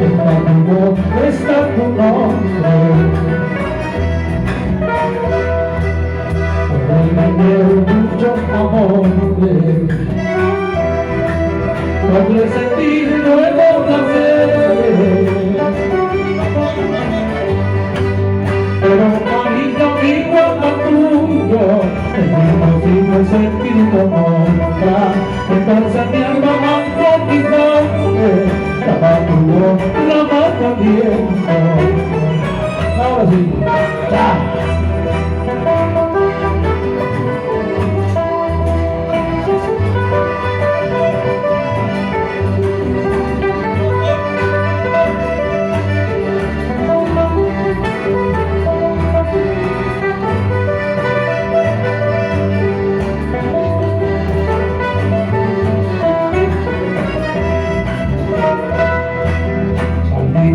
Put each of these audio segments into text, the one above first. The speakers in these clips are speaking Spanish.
está tu voz, está tu nombre. Muchos amores, doble sentir, nuevo placer, pero amigo, amigo tuyo, el mismo sentir como nunca. Entonces mi alma más conquistante, la más tu voz, la más también. Ahora sí, ya.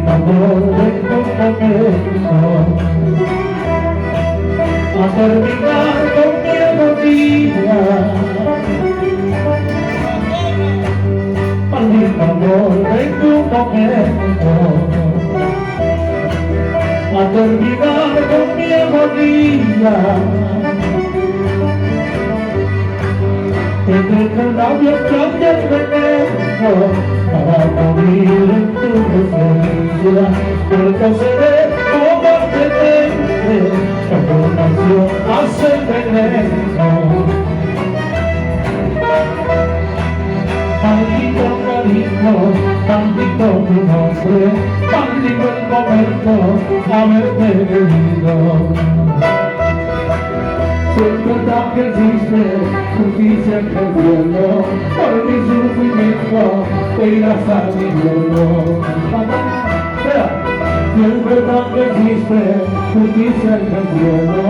Amor de tu momento a terminar con mi agonía. Maldito amor de tu momento a terminar con mi agonía. Entre tus labios cambia el veneno para morir en tu presencia, porque seré como te tengo, la canción hace veneno. Maldito cariño, maldito tu nombre, maldito el momento haberte vivido. Siempre tan que existe justicia en el cielo, por mi sufrimiento te irás al infierno. Siempre tan que existe justicia en el cielo,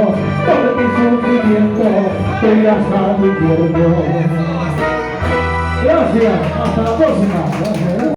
por mi sufrimiento te irás al infierno. Gracias, hasta la próxima. Gracias.